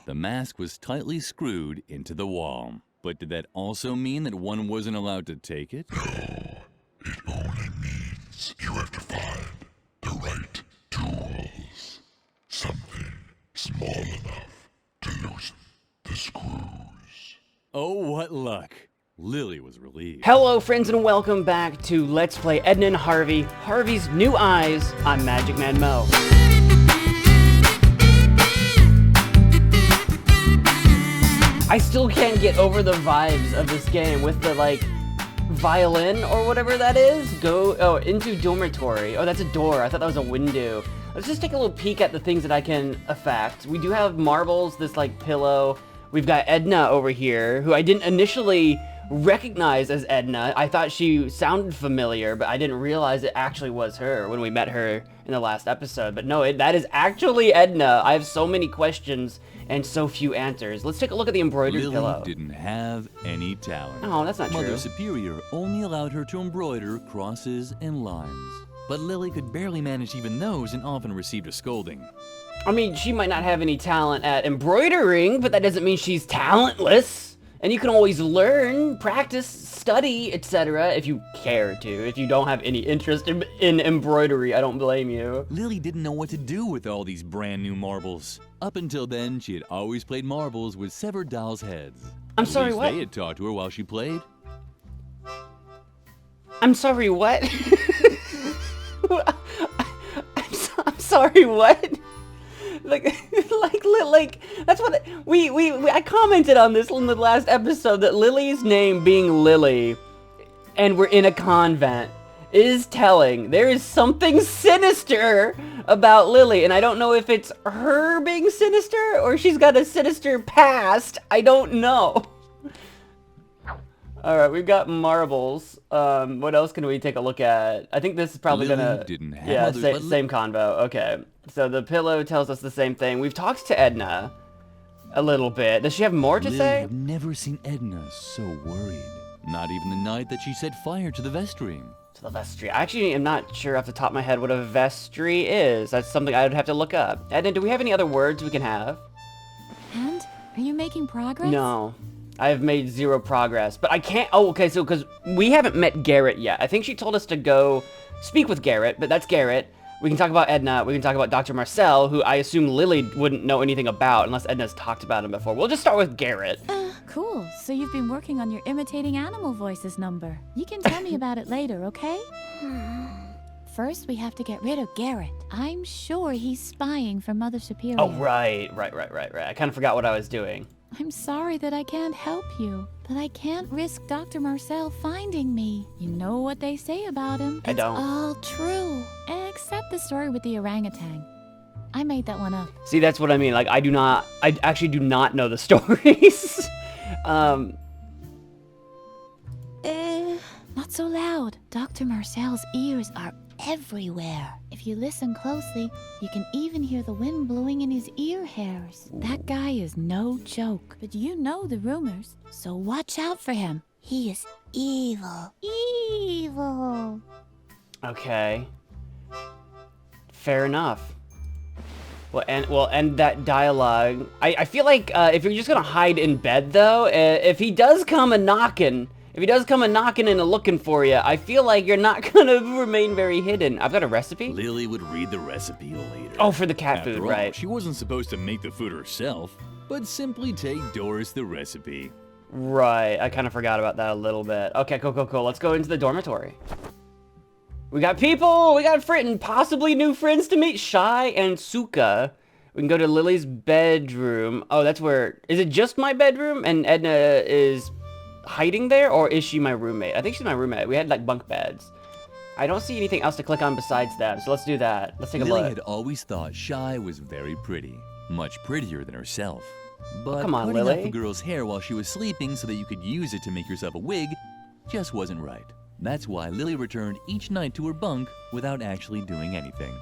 The mask was tightly screwed into the wall. But did that also mean that one wasn't allowed to take it? No, it only means you have to find the right tools. Something small enough to loosen the screws. Oh, what luck. Lily was relieved. Hello friends and welcome back to Let's Play Edna and Harvey, Harvey's New Eyes on MagicManMo. I still can't get over the vibes of this game with the, like, violin or whatever that is. Into dormitory. Oh, that's a door. I thought that was a window. Let's just take a little peek at the things that I can affect. We do have marbles, this, like, pillow. We've got Edna over here, who I didn't initially recognize as Edna. I thought she sounded familiar, but I didn't realize it actually was her when we met her in the last episode. But no, that is actually Edna. I have so many questions and so few answers. Let's take a look at the embroidered pillow. Lily didn't have any talent. Oh, that's not true. Mother Superior only allowed her to embroider crosses and lines. But Lily could barely manage even those and often received a scolding. I mean, she might not have any talent at embroidering, but that doesn't mean she's talentless. And you can always learn, practice, study, etc. if you care to. If you don't have any interest in embroidery, I don't blame you. Lily didn't know what to do with all these brand new marbles. Up until then, she had always played marbles with severed dolls' heads. I'm sorry, what? They had talked to her while she played. I'm sorry, what? I'm sorry, what? Like, that's what I commented on this in the last episode, that Lily's name being Lily, and we're in a convent, is telling. There is something sinister about Lily, and I don't know if it's her being sinister, or she's got a sinister past. I don't know. Alright, we've got marbles. What else can we take a look at? I think this is probably Lily didn't have same convo. Okay. So the pillow tells us the same thing. We've talked to Edna a little bit. Does she have more to say? I've never seen Edna so worried. Not even the night that she set fire to the vestry. To the vestry. I actually am not sure off the top of my head what a vestry is. That's something I would have to look up. Edna, do we have any other words we can have? And? Are you making progress? No. I have made zero progress. But I can't... Oh, okay, so because we haven't met Garrett yet. I think she told us to go speak with Garrett, but that's Garrett. We can talk about Edna, we can talk about Dr. Marcel, who I assume Lily wouldn't know anything about unless Edna's talked about him before. We'll just start with Garrett. Cool. So you've been working on your imitating animal voices number. You can tell me about it later, okay? First, we have to get rid of Garrett. I'm sure he's spying for Mother Superior. Oh, right. I kind of forgot what I was doing. I'm sorry that I can't help you, but I can't risk Dr. Marcel finding me. You know what they say about him. I don't. It's all true. Except the story with the orangutan. I made that one up. See, that's what I mean. Like, I actually do not know the stories. Not so loud. Dr. Marcel's ears are everywhere. If you listen closely, you can even hear the wind blowing in his ear hairs. That guy is no joke, but you know the rumors, so watch out for him. He is evil. Evil. Okay. Fair enough. We'll end that dialogue. I feel like if you're just gonna hide in bed, though, if he does come a knocking, and a looking for you, I feel like you're not gonna remain very hidden. I've got a recipe. Lily would read the recipe later. Oh, for the cat food, right? She wasn't supposed to make the food herself, but simply take Doris the recipe. Right, I kind of forgot about that a little bit. Okay, cool. Let's go into the dormitory. We got people! We got possibly new friends to meet. Shy and Suka. We can go to Lily's bedroom. Oh, that's where... Is it just my bedroom? And Edna is hiding there? Or is she my roommate? I think she's my roommate. We had, like, bunk beds. I don't see anything else to click on besides them, so let's do that. Let's take a look. Lily had always thought Shy was very pretty. Much prettier than herself. But come on, putting Lily. up the girl's hair while she was sleeping so that you could use it to make yourself a wig just wasn't right. That's why Lily returned each night to her bunk without actually doing anything.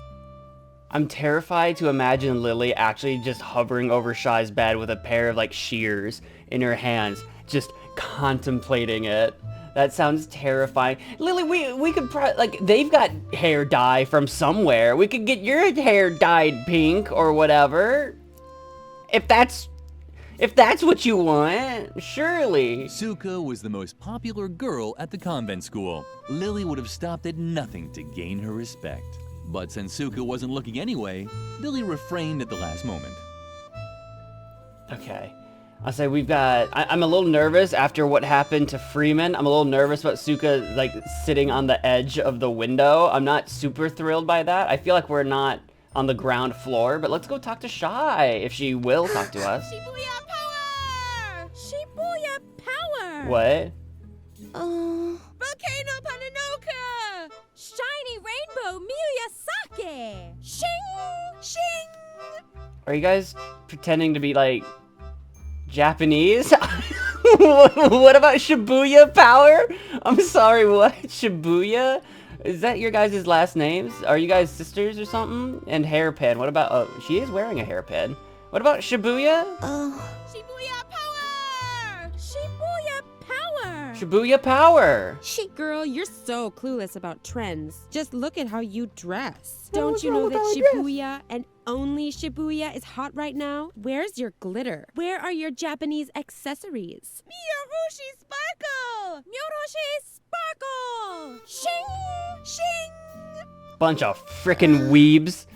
I'm terrified to imagine Lily actually just hovering over Shy's bed with a pair of, like, shears in her hands, just contemplating it. That sounds terrifying. Lily, we could like, they've got hair dye from somewhere. We could get your hair dyed pink or whatever. If that's If that's what you want, surely. Suka was the most popular girl at the convent school. Lily would have stopped at nothing to gain her respect. But since Suka wasn't looking anyway, Lily refrained at the last moment. Okay. I'll say we've got... I'm a little nervous after what happened to Freeman. I'm a little nervous about Suka, like, sitting on the edge of the window. I'm not super thrilled by that. I feel like we're not on the ground floor, but let's go talk to Shy, if she will talk to us. Shibuya power! Shibuya power! What? Volcano Pananoka! Shiny Rainbow Miyasake! Shing! Shing! Are you guys pretending to be, like, Japanese? What about Shibuya power? I'm sorry, what? Shibuya? Is that your guys' last names? Are you guys sisters or something? And hairpin. What about... Oh, she is wearing a hairpin. What about Shibuya? Shibuya power! Shibuya power! Shibuya power! Shit, girl, you're so clueless about trends. Just look at how you dress. Well, Don't what's you wrong know with that how I dress? Shibuya and only Shibuya is hot right now? Where's your glitter? Where are your Japanese accessories? Miyorushi sparkle! Miyorushi sparkle! Shing! Shing! Bunch of frickin' weebs.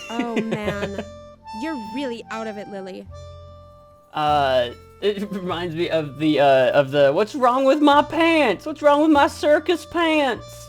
Oh man, you're really out of it, Lily. It reminds me of the what's wrong with my pants? What's wrong with my circus pants?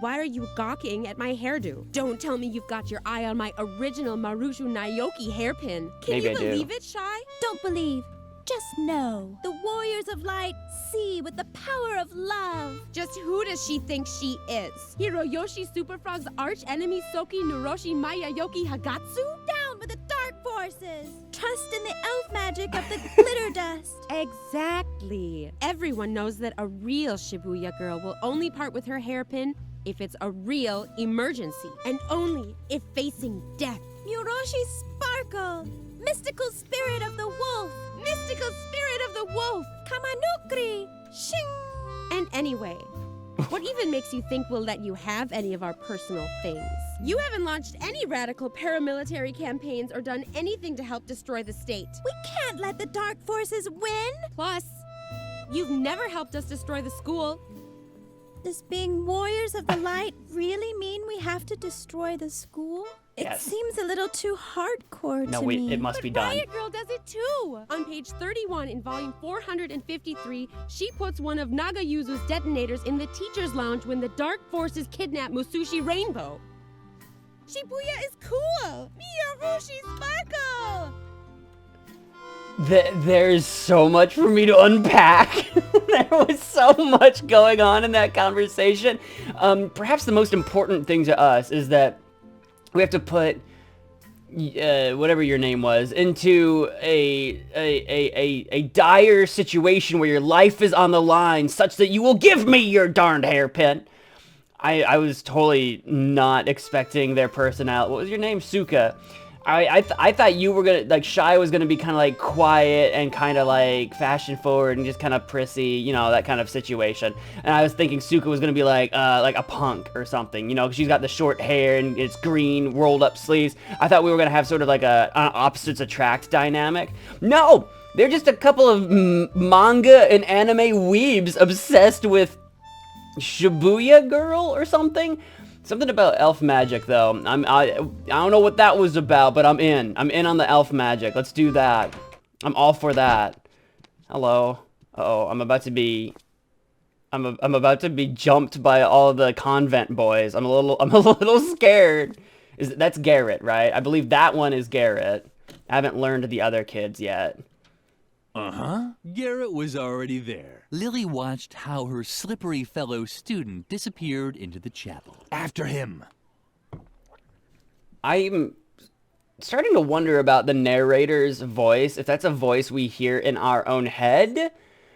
Why are you gawking at my hairdo? Don't tell me you've got your eye on my original Marushu Naoki hairpin. Can Maybe you I do. believe it, Shy? Don't believe. Just know. The warriors of light see with the power of love. Just who does she think she is? Hiroyoshi Superfrog's arch enemy Soki Nuroshi Mayayoki Hagatsu? Down with the dark forces. Trust in the elf magic of the glitter dust. Exactly. Everyone knows that a real Shibuya girl will only part with her hairpin if it's a real emergency, and only if facing death. Muroshi sparkle. Mystical spirit of the wolf. Mystical spirit of the wolf! Kamanukri. Shing. And anyway, what even makes you think we'll let you have any of our personal things? You haven't launched any radical paramilitary campaigns or done anything to help destroy the state. We can't let the dark forces win. Plus, you've never helped us destroy the school. Does being warriors of the light really mean we have to destroy the school? Yes. It seems a little too hardcore No, to wait, me. it must be done. Riot Girl does it too! On page 31 in volume 453, she puts one of Nagayuzu's detonators in the teacher's lounge when the dark forces kidnap Musushi Rainbow. Shibuya is cool. Miyorushi sparkle. There's so much for me to unpack. There was so much going on in that conversation. Perhaps the most important thing to us is that we have to put whatever your name was into a dire situation where your life is on the line, such that you will give me your darned hairpin. I was totally not expecting their personality. What was your name? Suka. I thought you were gonna, like, Shy was gonna be kind of like quiet and kind of like fashion forward and just kind of prissy, you know, that kind of situation. And I was thinking Suka was gonna be like a punk or something, you know, 'cause she's got the short hair and it's green rolled up sleeves. I thought we were gonna have sort of like an opposites attract dynamic. No, they're just a couple of manga and anime weebs obsessed with Shibuya Girl or something. Something about elf magic, though. I don't know what that was about, but I'm in. I'm in on the elf magic. Let's do that. I'm all for that. Hello. Uh-oh, I'm about to be jumped by all the convent boys. I'm a little scared. That's Garrett, right? I believe that one is Garrett. I haven't learned the other kids yet. Uh-huh. Garrett was already there. Lily watched how her slippery fellow student disappeared into the chapel. After him. I'm starting to wonder about the narrator's voice, if that's a voice we hear in our own head,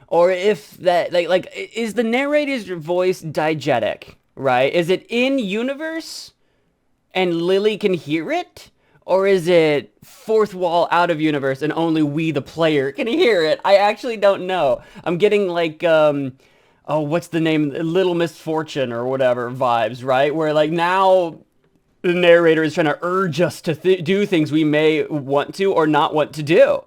or if that, like, is the narrator's voice diegetic, right? Is it in universe and Lily can hear it? Or is it fourth wall out of universe and only we, the player, can hear it? I actually don't know. I'm getting like, what's the name? Little Misfortune or whatever vibes, right? Where like now The narrator is trying to urge us to do things we may want to or not want to do.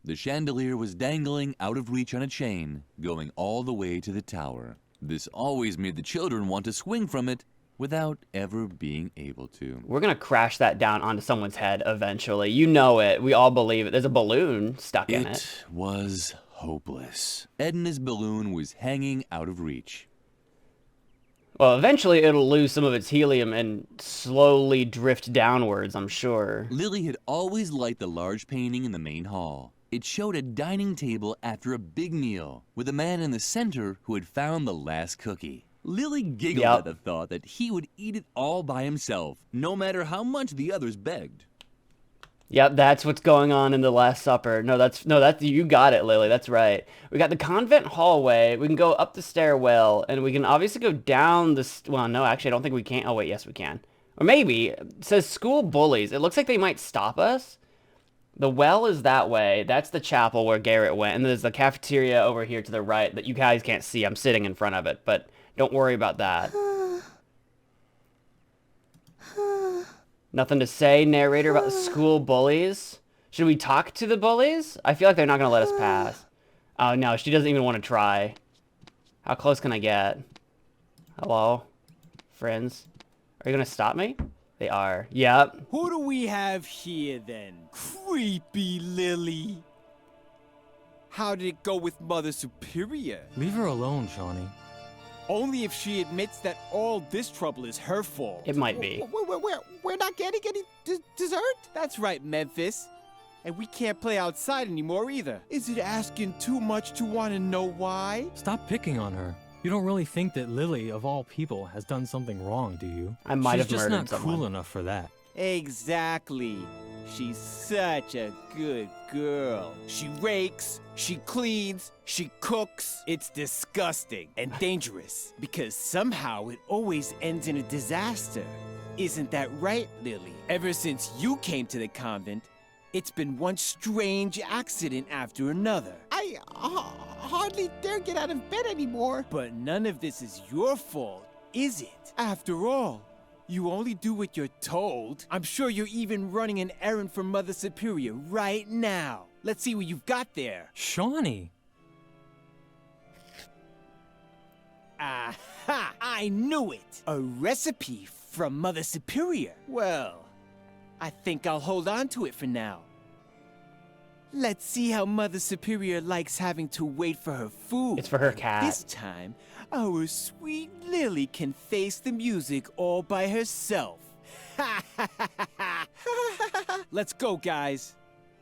The chandelier was dangling out of reach on a chain, going all the way to the tower. This always made the children want to swing from it without ever being able to. We're gonna crash that down onto someone's head eventually. You know it. We all believe it. There's a balloon stuck in it. It was hopeless. Edna's balloon was hanging out of reach. Well, eventually it'll lose some of its helium and slowly drift downwards, I'm sure. Lily had always liked the large painting in the main hall. It showed a dining table after a big meal, with a man in the center who had found the last cookie. Lily giggled at the thought that he would eat it all by himself, no matter how much the others begged. Yep, that's what's going on in the Last Supper. No, that's you got it, Lily. That's right. We got the convent hallway. We can go up the stairwell, and we can obviously go down the. Well, no, actually, I don't think we can. Oh wait, yes, we can. Or maybe it says school bullies. It looks like they might stop us. The well is that way. That's the chapel where Garrett went, and there's the cafeteria over here to the right that you guys can't see. I'm sitting in front of it, but don't worry about that. Nothing to say, narrator, about the school bullies? Should we talk to the bullies? I feel like they're not going to let us pass. Oh, no, she doesn't even want to try. How close can I get? Hello? Friends? Are you going to stop me? They are. Yep. Who do we have here, then? Creepy Lily. How did it go with Mother Superior? Leave her alone, Shawnee. Only if she admits that all this trouble is her fault. It might be. We're not getting any dessert? That's right, Memphis. And we can't play outside anymore either. Is it asking too much to want to know why? Stop picking on her. You don't really think that Lily, of all people, has done something wrong, do you? I might have She's just murdered not someone. cool enough for that. Exactly. She's such a good girl. She rakes, she cleans, she cooks. It's disgusting and dangerous because somehow it always ends in a disaster. Isn't that right, Lily? Ever since you came to the convent, it's been one strange accident after another. I hardly dare get out of bed anymore. But none of this is your fault, is it? After all, you only do what you're told. I'm sure you're even running an errand for Mother Superior right now. Let's see what you've got there. Shawnee! Aha! I knew it! A recipe from Mother Superior. Well, I think I'll hold on to it for now. Let's see how Mother Superior likes having to wait for her food. It's for her cat. This time, our sweet Lily can face the music all by herself. Let's go, guys.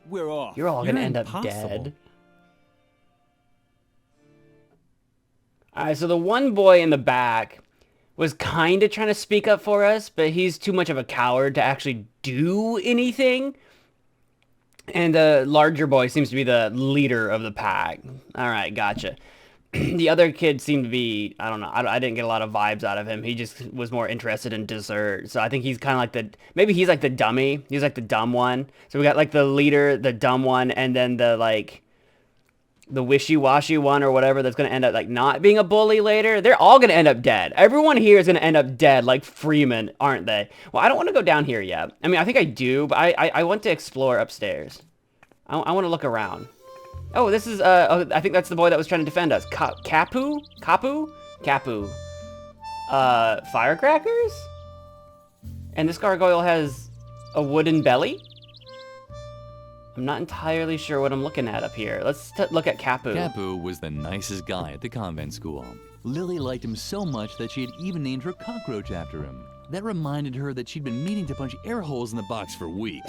We're off. You're all going to You're end up impossible. dead. Alright, so the one boy in the back was kind of trying to speak up for us, but he's too much of a coward to actually do anything. And the larger boy seems to be the leader of the pack. Alright, gotcha. The other kid seemed to be, I don't know, I didn't get a lot of vibes out of him. He just was more interested in dessert. So I think he's kind of like maybe he's like the dummy. He's like the dumb one. So we got like the leader, the dumb one, and then the wishy-washy one or whatever that's going to end up like not being a bully later. They're all going to end up dead. Everyone here is going to end up dead like Freeman, aren't they? Well, I don't want to go down here yet. I mean, I think I do, but I want to explore upstairs. I want to look around. Oh, this is, I think that's the boy that was trying to defend us. Kapu? Firecrackers? And this gargoyle has a wooden belly? I'm not entirely sure what I'm looking at up here. Let's look at Kapu. Kapu was the nicest guy at the convent school. Lily liked him so much that she had even named her cockroach after him. That reminded her that she'd been meaning to punch air holes in the box for weeks.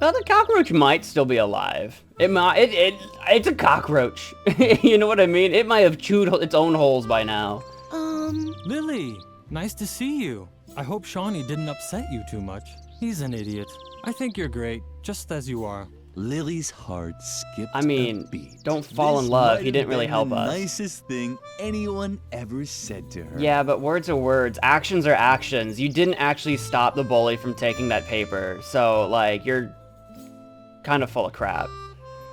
Well, the cockroach might still be alive. It's a cockroach. You know what I mean? It might have chewed its own holes by now. Lily! Nice to see you. I hope Shawnee didn't upset you too much. He's an idiot. I think you're great, just as you are. Lily's heart skipped I mean, a beat. don't fall in This love. might He didn't have really been help the us. nicest thing anyone ever said to her. Yeah, but words are words. Actions are actions. You didn't actually stop the bully from taking that paper. So, like, you're kind of full of crap.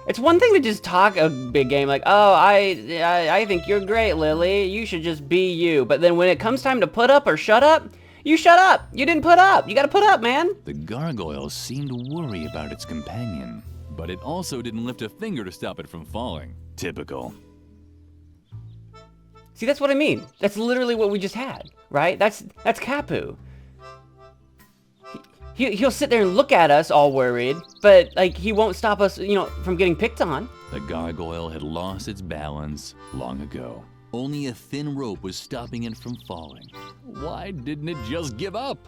It's one thing to just talk a big game like, oh, I think you're great, Lily. You should just be you. But then when it comes time to put up or shut up, You shut up. You didn't put up. You gotta put up, man. The gargoyle seemed to worry about its companion, but it also didn't lift a finger to stop it from falling. Typical. See, that's what I mean. That's literally what we just had, right? That's Kapu. He'll sit there and look at us all worried, but like he won't stop us, you know, from getting picked on. The gargoyle had lost its balance long ago. Only a thin rope was stopping it from falling. Why didn't it just give up?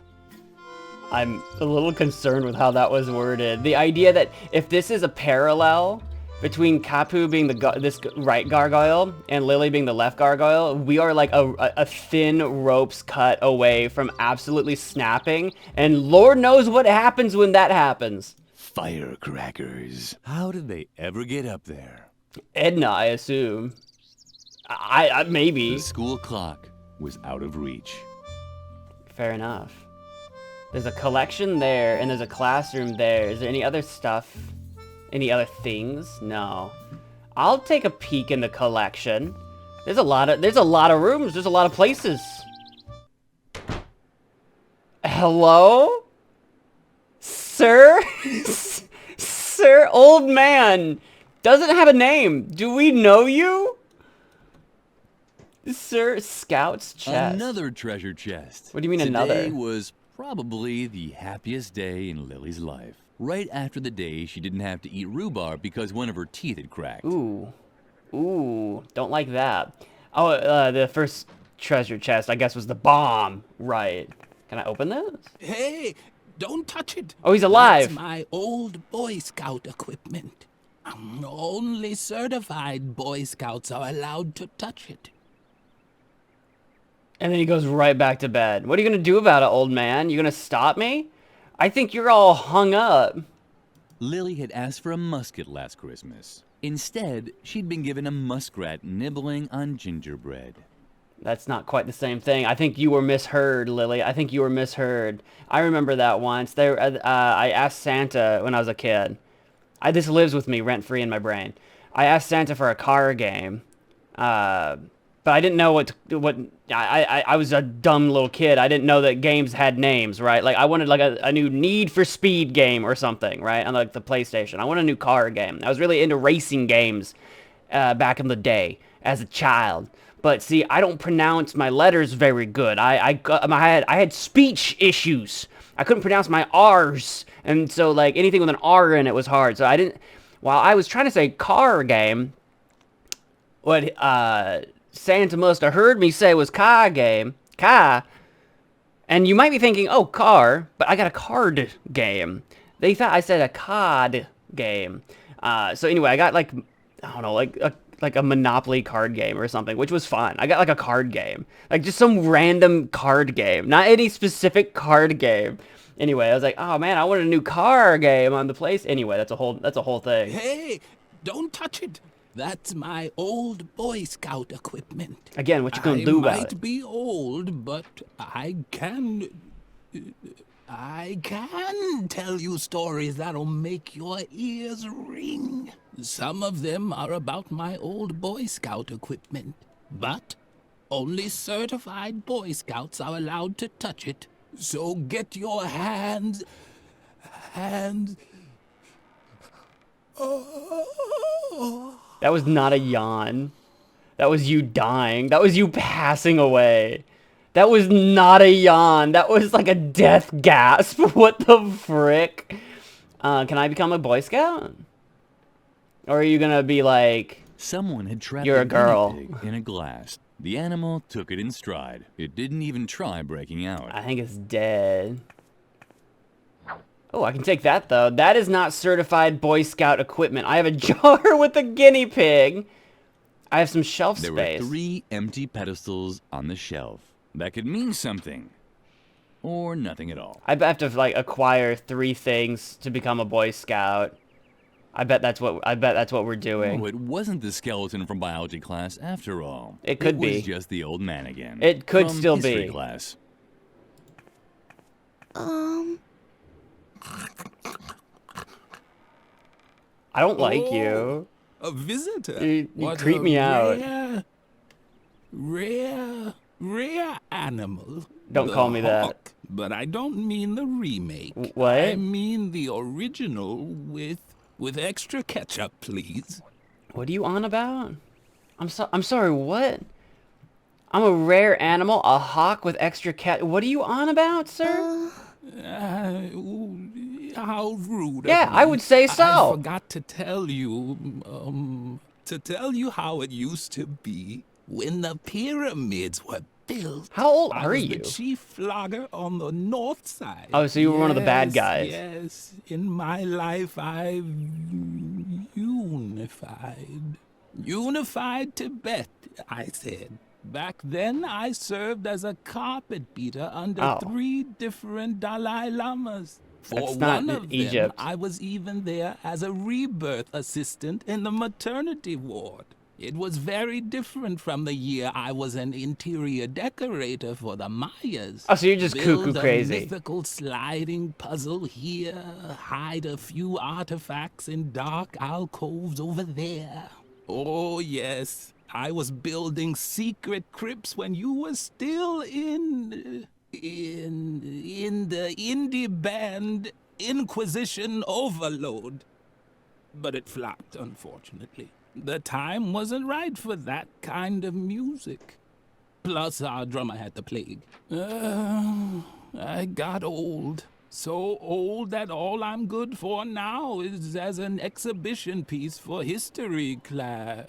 I'm a little concerned with how that was worded. The idea that if this is a parallel between Kapu being this right gargoyle and Lily being the left gargoyle, we are like a thin rope's cut away from absolutely snapping, and Lord knows what happens when that happens. Firecrackers. How did they ever get up there? Edna, I assume. I maybe. The school clock was out of reach. Fair enough. There's a collection there, and there's a classroom there. Is there any other stuff? Any other things? No. I'll take a peek in the collection. There's a lot of rooms. There's a lot of places. Hello? Sir? Sir, old man. Doesn't have a name. Do we know you? Sir, Scout's chest. Another treasure chest. What do you mean another? Today was probably the happiest day in Lily's life. Right after the day she didn't have to eat rhubarb because one of her teeth had cracked. Ooh. Ooh. Don't like that. Oh, the first treasure chest, I guess, was the bomb. Right. Can I open this? Hey, don't touch it. Oh, he's alive. That's my old Boy Scout equipment. Only certified Boy Scouts are allowed to touch it. And then he goes right back to bed. What are you going to do about it, old man? You going to stop me? I think you're all hung up. Lily had asked for a musket last Christmas. Instead, she'd been given a muskrat nibbling on gingerbread. That's not quite the same thing. I think you were misheard, Lily. I think you were misheard. I remember that once. I asked Santa when I was a kid. This lives with me rent-free in my brain. I asked Santa for a car game. But I didn't know I was a dumb little kid. I didn't know that games had names, right? Like I wanted like a new Need for Speed game or something, right? On like the PlayStation. I wanted a new car game. I was really into racing games back in the day as a child. But see, I don't pronounce my letters very good. I had speech issues. I couldn't pronounce my R's, and so like anything with an R in it was hard. So I didn't. While I was trying to say car game, what Santa must have heard me say was car game, car. And you might be thinking, oh, car, but I got a card game. They thought I said a card game. So anyway, I got like, I don't know, like a Monopoly card game or something, which was fun. I got like a card game, like just some random card game, not any specific card game. Anyway, I was like, oh man, I want a new car game on the place. Anyway, that's a whole thing. Hey, don't touch it. That's my old Boy Scout equipment. Again, what you gonna do about it? I might be old, but I can tell you stories that'll make your ears ring. Some of them are about my old Boy Scout equipment, but only certified Boy Scouts are allowed to touch it. So get your hands. That was not a yawn. That was you dying. That was you passing away. That was not a yawn. That was like a death gasp. What the frick? Can I become a Boy Scout? Or are you gonna be like, someone had trapped you're a girl guinea pig in a glass. The animal took it in stride. It didn't even try breaking out. I think it's dead. Oh, I can take that, though. That is not certified Boy Scout equipment. I have a jar with a guinea pig. I have some shelf space. There were 3 empty pedestals on the shelf. That could mean something. Or nothing at all. I have to, like, acquire 3 things to become a Boy Scout. I bet that's what we're doing. Oh, it wasn't the skeleton from biology class after all. It could be. It was just the old man again. It could from still history be. Class. I don't like you. A visitor. You What creep a me out. Rare animal. Don't The call me that. hawk. But I don't mean the remake. What? I mean the original with extra ketchup, please. What are you on about? I'm sorry, what? I'm a rare animal, a hawk with extra cat. What are you on about, sir? How rude. Yeah, of I me. would say so. I forgot to tell you, how it used to be when the pyramids were built. How old I are was you? the chief flogger on the north side. Oh, so you were one of the bad Yes, guys. Yes, in my life I've unified. Unified Tibet, I said. Back then, I served as a carpet beater under 3 different Dalai Lamas. For That's not one of Egypt. them, I was even there as a rebirth assistant in the maternity ward. It was very different from the year I was an interior decorator for the Mayas. Oh, so you're just Build cuckoo a crazy. mythical sliding puzzle here, hide a few artifacts in dark alcoves over there. Oh, yes. I was building secret crypts when you were still in the indie band Inquisition Overload. But it flopped, unfortunately. The time wasn't right for that kind of music. Plus, our drummer had the plague. I got old. So old that all I'm good for now is as an exhibition piece for history class.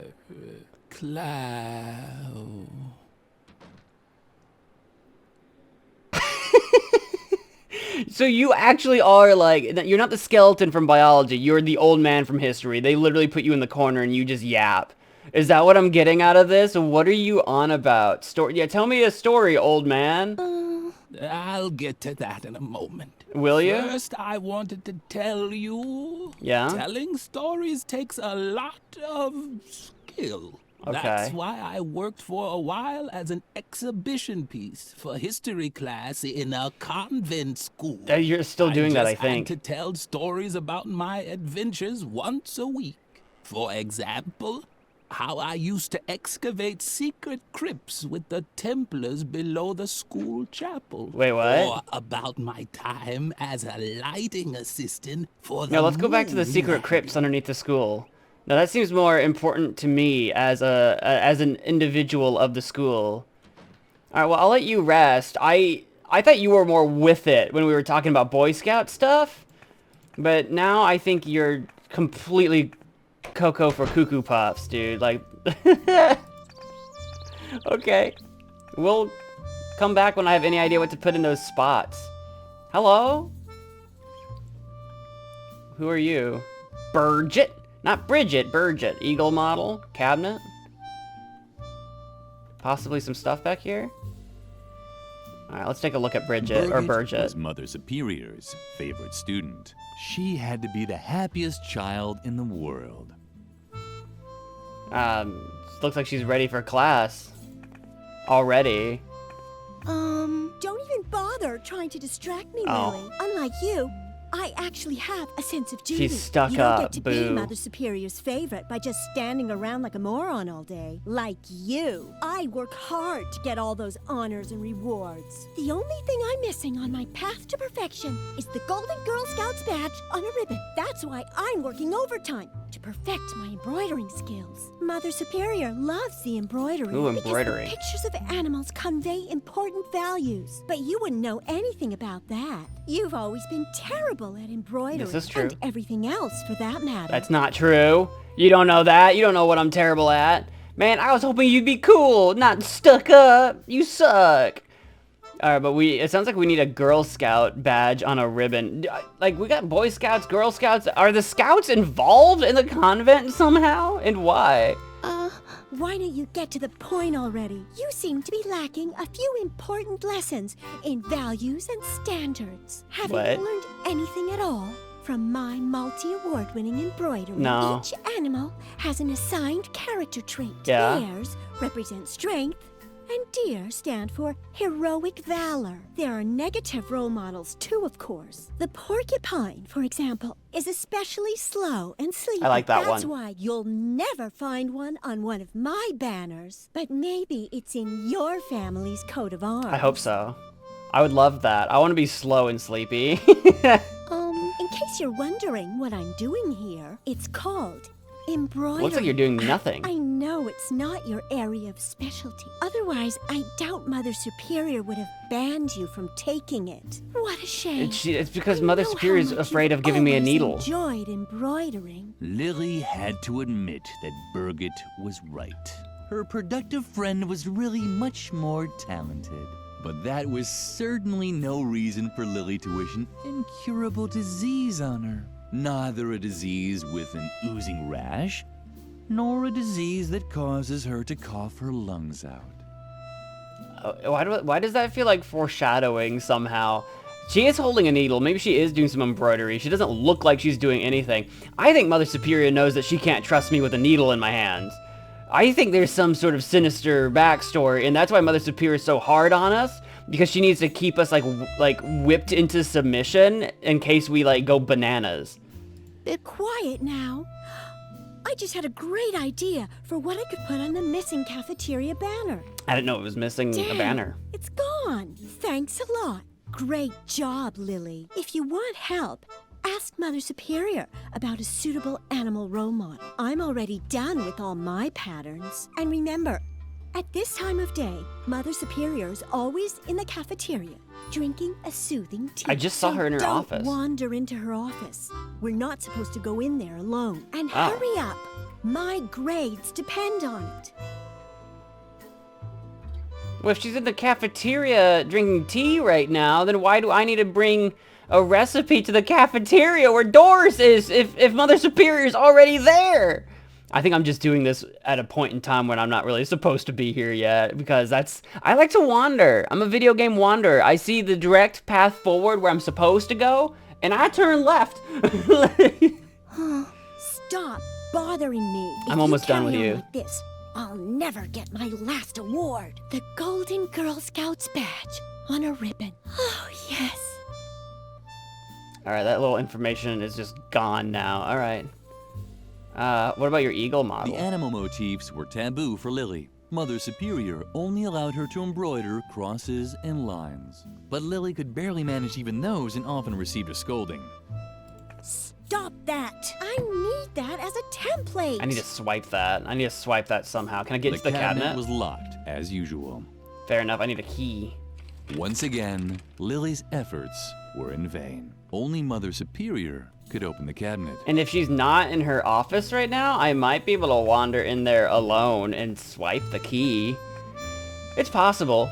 So you actually are like, you're not the skeleton from biology, you're the old man from history. They literally put you in the corner and you just yap. Is that what I'm getting out of this? What are you on about? Yeah, tell me a story, old man. I'll get to that in a moment. Will you? First, I wanted to tell you. Yeah? Telling stories takes a lot of skill. Okay. That's why I worked for a while as an exhibition piece for history class in a convent school. You're still doing that, I just had think. to tell stories about my adventures once a week. For example, how I used to excavate secret crypts with the Templars below the school chapel. Wait, what? Or about my time as a lighting assistant for the No, let's go back to the moon secret landing. crypts underneath the school. Now that seems more important to me as an individual of the school. All right, well I'll let you rest. I thought you were more with it when we were talking about Boy Scout stuff, but now I think you're completely Cocoa for Cuckoo Puffs, dude. Like, okay, we'll come back when I have any idea what to put in those spots. Hello? Who are you? Bridget? Not Bridget, Bridget. Eagle model, cabinet. Possibly some stuff back here. All right, let's take a look at Bridget, or Bridget. was Mother Superior's favorite student. She had to be the happiest child in the world. Looks like she's ready for class. Already. Don't even bother trying to distract me, Oh. Lily. Unlike you, I actually have a sense of duty. She's stuck you don't up, get to boo. be Mother Superior's favorite by just standing around like a moron all day. Like you. I work hard to get all those honors and rewards. The only thing I'm missing on my path to perfection is the Golden Girl Scouts badge on a ribbon. That's why I'm working overtime, to perfect my embroidering skills. Mother Superior loves the embroidery. Ooh, embroidery. Because the pictures of animals convey important values. But you wouldn't know anything about that. You've always been terrible at embroidery. This is true. And everything else, for that matter. That's not true. You don't know that. You don't know what I'm terrible at. Man, I was hoping you'd be cool, not stuck up. You suck. Alright, but it sounds like we need a Girl Scout badge on a ribbon. Like, we got Boy Scouts, Girl Scouts. Are the Scouts involved in the convent somehow? And why? Why don't you get to the point already? You seem to be lacking a few important lessons in values and standards. Haven't What? you learned anything at all from my multi-award-winning embroidery? No. Each animal has an assigned character trait. Yeah. Bears represent strength, and deer stand for heroic valor. There are negative role models too, of course. The porcupine, for example, is especially slow and sleepy. I like that That's one. why you'll never find one on one of my banners. But maybe it's in your family's coat of arms. I hope so. I would love that. I want to be slow and sleepy. In case you're wondering what I'm doing here, it's called embroidery. Looks like you're doing nothing. I know it's not your area of specialty. Otherwise, I doubt Mother Superior would have banned you from taking it. What a shame. It's because I Mother know Superior is how much afraid you've of giving me a always needle. Enjoyed embroidering. Lily had to admit that Birgit was right. Her productive friend was really much more talented. But that was certainly no reason for Lily to wish an incurable disease on her. Neither a disease with an oozing rash, nor a disease that causes her to cough her lungs out. Why does that feel like foreshadowing somehow? She is holding a needle. Maybe she is doing some embroidery. She doesn't look like she's doing anything. I think Mother Superior knows that she can't trust me with a needle in my hands. I think there's some sort of sinister backstory, and that's why Mother Superior is so hard on us, because she needs to keep us like whipped into submission in case we like go bananas. Be quiet now. I just had a great idea for what I could put on the missing cafeteria banner. I didn't know it was missing a Damn, banner. It's gone. Thanks a lot. Great job, Lily. If you want help, ask Mother Superior about a suitable animal role model. I'm already done with all my patterns. And remember, at this time of day, Mother Superior is always in the cafeteria, drinking a soothing tea. I just saw her in her office. Don't wander into her office. We're not supposed to go in there alone. And Oh. hurry up. My grades depend on it. Well, if she's in the cafeteria drinking tea right now, then why do I need to bring a recipe to the cafeteria where Doris is if Mother Superior is already there? I think I'm just doing this at a point in time when I'm not really supposed to be here yet, because I like to wander. I'm a video game wanderer. I see the direct path forward where I'm supposed to go, and I turn left. Stop bothering me. If I'm almost done with carry on you. Like this, I'll never get my last award. The Golden Girl Scouts badge on a ribbon. Oh, yes. All right, that little information is just gone now. All right. What about your eagle model? The animal motifs were taboo for Lily. Mother Superior only allowed her to embroider crosses and lines. But Lily could barely manage even those and often received a scolding. Stop that. I need that as a template. I need to swipe that. I need to swipe that somehow. Can I get into the cabinet? was locked, as usual. Fair enough. I need a key. Once again, Lily's efforts were in vain. Only Mother Superior could open the cabinet. And if she's not in her office right now, I might be able to wander in there alone and swipe the key. It's possible.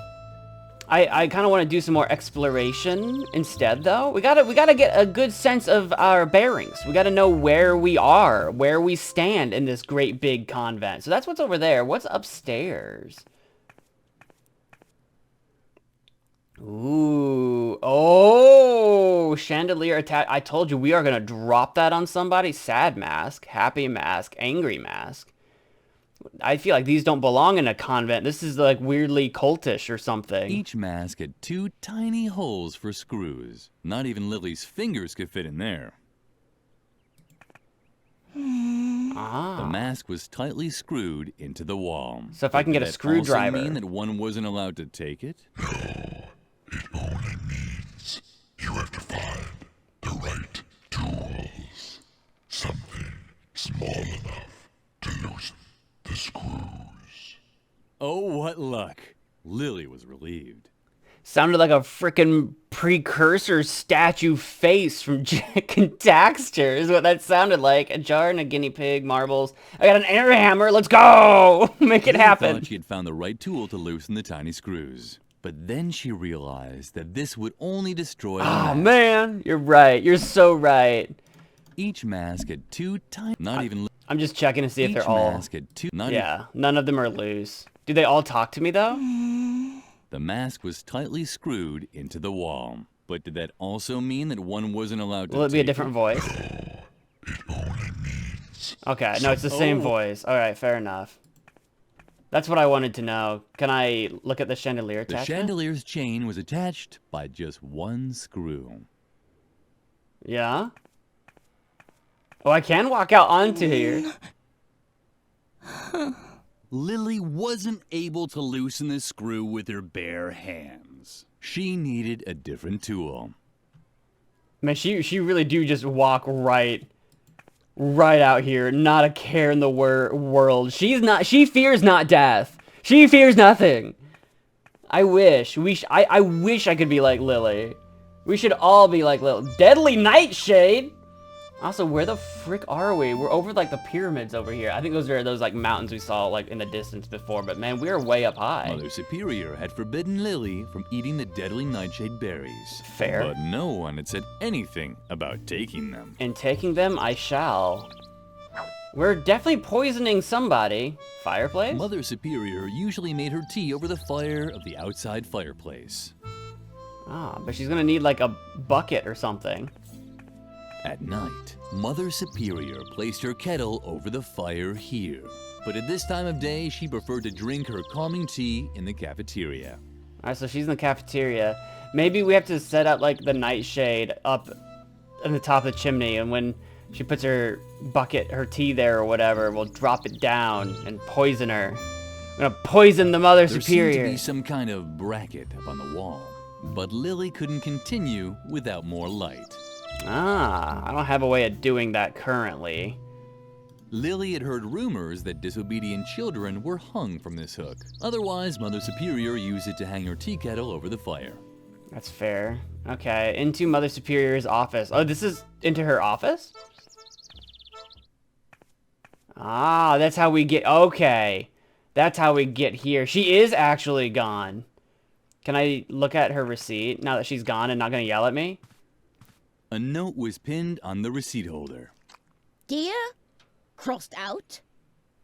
I kind of want to do some more exploration instead, though. We gotta get a good sense of our bearings. We gotta know where we are, where we stand in this great big convent. So that's what's over there. What's upstairs? Ooh, oh, chandelier attack. I told you we are gonna drop that on somebody. Sad mask, happy mask, angry mask. I feel like these don't belong in a convent. This is like weirdly cultish or something. Each mask had 2 tiny holes for screws. Not even Lily's fingers could fit in there. The mask was tightly screwed into the wall. So if I can get a Did that screwdriver. also mean that one wasn't allowed to take it? It only means you have to find the right tools. Something small enough to loosen the screws. Oh, what luck. Lily was relieved. Sounded like a frickin' precursor statue face from Jack and Daxter is what that sounded like. A jar and a guinea pig, marbles. I got an air hammer, let's go! Make it Lily happen. thought she had found the right tool to loosen the tiny screws. But then she realized that this would only destroy the Oh mask. man, you're right. You're so right. Each mask had 2 tiny... Not even... I'm just checking to see if Each they're all... mask had 2... Not Yeah, none of them are loose. Do they all talk to me though? The mask was tightly screwed into the wall. But did that also mean that one wasn't allowed to Will it be a take different voice? It only means Okay, no, it's the same Oh. voice. Alright, fair enough. That's what I wanted to know. Can I look at the chandelier The attachment? chandelier's chain was attached by just 1 screw. Yeah? Oh, I can walk out onto here. Lily wasn't able to loosen the screw with her bare hands. hands. She needed a different tool. Man, she really do just walk right out here, not a care in the world. She fears not death. She fears nothing. I wish I could be like Lily. We should all be like Lily. Deadly Nightshade. Also, where the frick are we? We're over like the pyramids over here. I think those are those like mountains we saw like in the distance before, but man, we're way up high. Mother Superior had forbidden Lily from eating the deadly nightshade berries. Fair. But no one had said anything about taking them. And taking them, I shall. We're definitely poisoning somebody. Fireplace? Mother Superior usually made her tea over the fire of the outside fireplace. Ah, but she's gonna need like a bucket or something. At night, Mother Superior placed her kettle over the fire here. But at this time of day, she preferred to drink her calming tea in the cafeteria. Alright, so she's in the cafeteria. Maybe we have to set up like the nightshade up in the top of the chimney, and when she puts her bucket, her tea there or whatever, we'll drop it down and poison her. I'm gonna poison the Mother Superior. There seemed to be some kind of bracket up on the wall, but Lily couldn't continue without more light. Ah, I don't have a way of doing that currently. Lily had heard rumors that disobedient children were hung from this hook. Otherwise, Mother Superior used it to hang her tea kettle over the fire. That's fair. Okay, into Mother Superior's office. Oh, this is into her office? Ah, that's how we get... Okay. That's how we get here. She is actually gone. Can I look at her receipt now that she's gone and not going to yell at me? A note was pinned on the receipt holder. Dear, crossed out,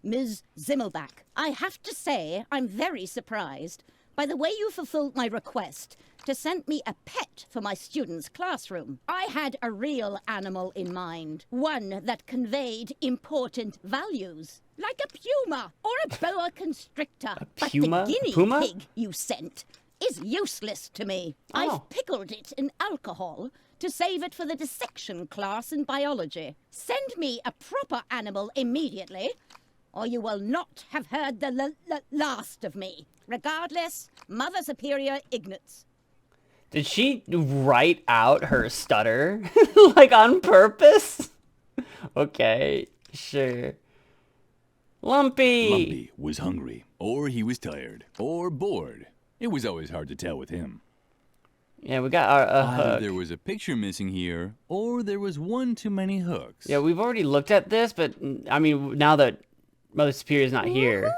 Ms. Zimmelbach, I have to say I'm very surprised by the way you fulfilled my request to send me a pet for my students' classroom. I had a real animal in mind, one that conveyed important values, like a puma or a boa constrictor. Puma? But the guinea Puma? pig you sent is useless to me. Oh. I've pickled it in alcohol to save it for the dissection class in biology. Send me a proper animal immediately, or you will not have heard the last of me. Regardless, Mother Superior Ignatz. Did she write out her stutter? Like on purpose? Okay, sure. Lumpy! Lumpy was hungry, or he was tired, or bored. It was always hard to tell with him. Yeah, we got our Either hook. there was a picture missing here, or there was one too many hooks. Yeah, we've already looked at this, but I mean, now that Mother Superior's not here,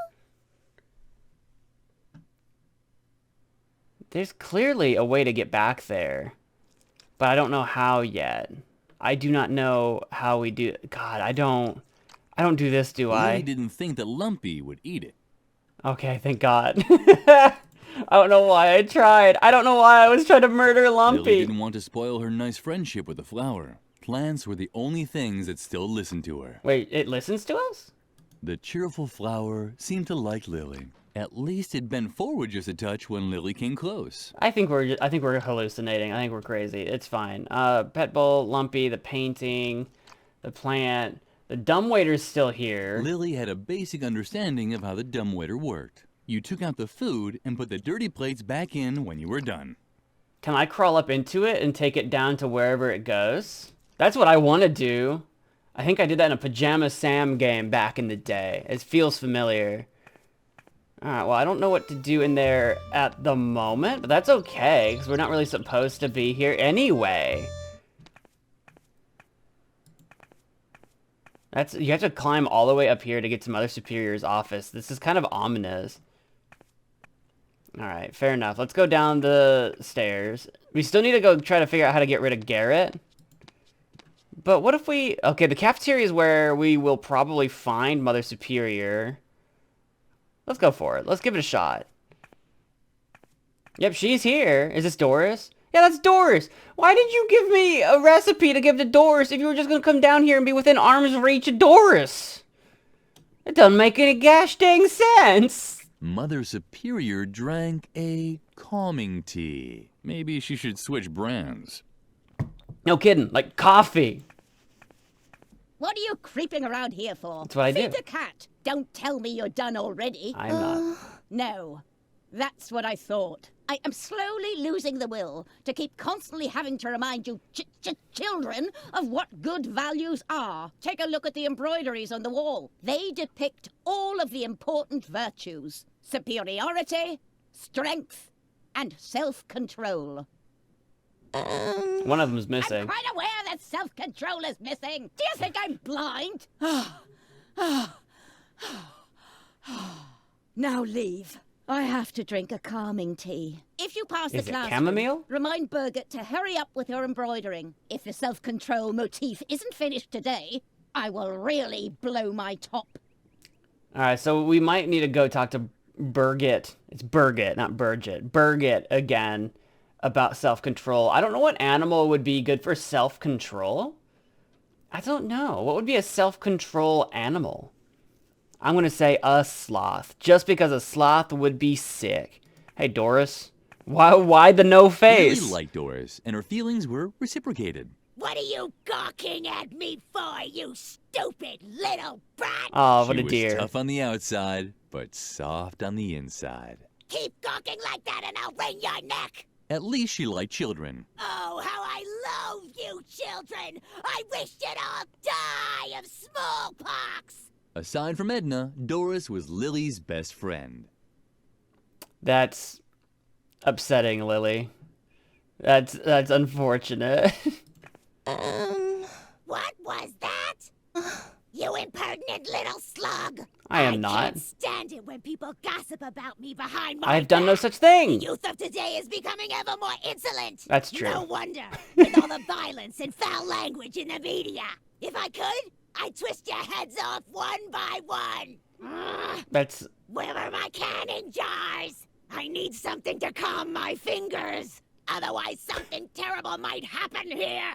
there's clearly a way to get back there, but I don't know how yet. I do not know how we do. God, I don't do this, do I? Lily didn't think that Lumpy would eat it. Okay, thank God. I don't know why I tried. I don't know why I was trying to murder Lumpy. Lily didn't want to spoil her nice friendship with the flower. Plants were the only things that still listened to her. Wait, it listens to us? The cheerful flower seemed to like Lily. At least it bent forward just a touch when Lily came close. I think we're hallucinating. I think we're crazy. It's fine. Pet bowl, Lumpy, the painting, the plant. The dumbwaiter's still here. Lily had a basic understanding of how the dumbwaiter worked. You took out the food and put the dirty plates back in when you were done. Can I crawl up into it and take it down to wherever it goes? That's what I want to do. I think I did that in a Pajama Sam game back in the day. It feels familiar. Alright, well, I don't know what to do in there at the moment, but that's okay, because we're not really supposed to be here anyway. You have to climb all the way up here to get to Mother Superior's office. This is kind of ominous. Alright, fair enough. Let's go down the stairs. We still need to go try to figure out how to get rid of Garrett. But what if we... Okay, the cafeteria is where we will probably find Mother Superior. Let's go for it. Let's give it a shot. Yep, she's here. Is this Doris? Yeah, that's Doris. Why did you give me a recipe to give to Doris if you were just going to come down here and be within arm's reach of Doris? It doesn't make any gosh dang sense. Mother Superior drank a calming tea. Maybe she should switch brands. No kidding, like coffee. What are you creeping around here for? That's what I do. Feed the cat. Don't tell me you're done already. I'm not. No, that's what I thought. I am slowly losing the will to keep constantly having to remind you children of what good values are. Take a look at the embroideries on the wall. They depict all of the important virtues: superiority, strength, and self-control. One of them's missing. I'm quite aware that self-control is missing. Do you think I'm blind? Now leave. I have to drink a calming tea. If you pass the Is it classroom, chamomile? remind Birgit to hurry up with her embroidering. If the self-control motif isn't finished today, I will really blow my top. Alright, so we might need to go talk to Birgit. It's Birgit, not Birgit. Birgit again about self-control. I don't know what animal would be good for self-control. I don't know. What would be a self-control animal? I'm going to say a sloth, just because a sloth would be sick. Hey, Doris. Why the no face? Lily liked Doris, and her feelings were reciprocated. What are you gawking at me for, you stupid little brat? Oh, what She a was dear. tough on the outside, but soft on the inside. Keep gawking like that and I'll wring your neck. At least she liked children. Oh, how I loathe you children. I wish you'd all die of smallpox. Aside from Edna, Doris was Lily's best friend. That's upsetting, Lily. That's unfortunate. What was that? You impertinent little slug. I am not. I can't stand it when people gossip about me behind my I've done no back. such thing. The youth of today is becoming ever more insolent. That's true. No wonder, with all the violence and foul language in the media. If I could, I'd twist your heads off one by one. That's... Where are my canning jars? I need something to calm my fingers. Otherwise, something terrible might happen here.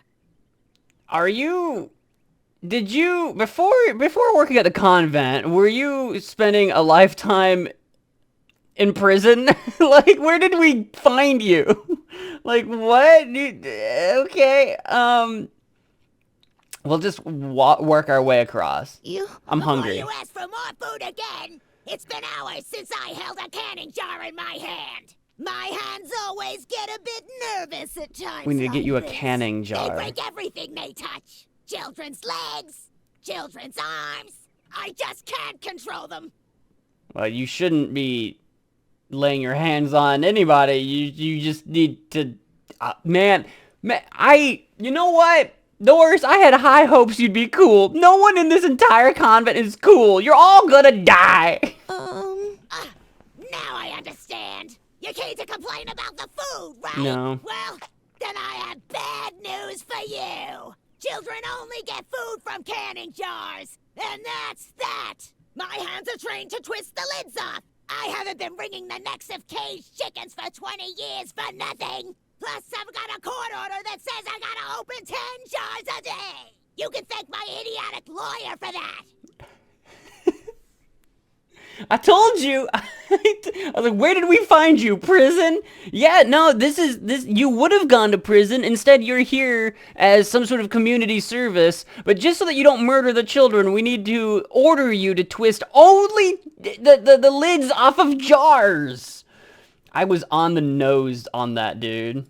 Are you... Did you... Before working at the convent, were you spending a lifetime in prison? Like, where did we find you? Like, what? Okay, we'll just work our way across. I'm hungry. Before you ask for more food again, it's been hours since I held a canning jar in my hand. My hands always get a bit nervous at times. We need to get you a like this. canning They jar. break everything they touch. Children's legs, children's arms. I just can't control them. Well, you shouldn't be laying your hands on anybody. You just need to... man, you know what? Doris, I had high hopes you'd be cool. No one in this entire convent is cool. You're all gonna die. Now I understand. You came to complain about the food, right? No. Well, then I have bad news for you. Children only get food from canning jars, and that's that. My hands are trained to twist the lids off. I haven't been wringing the necks of caged chickens for 20 years for nothing. Plus, I've got a court order that says I gotta open 10 jars a day. You can thank my idiotic lawyer for that. I told you. I was like, where did we find you? Prison? Yeah, no, this. You would have gone to prison. Instead, you're here as some sort of community service. But just so that you don't murder the children, we need to order you to twist only the lids off of jars. I was on the nose on that, dude.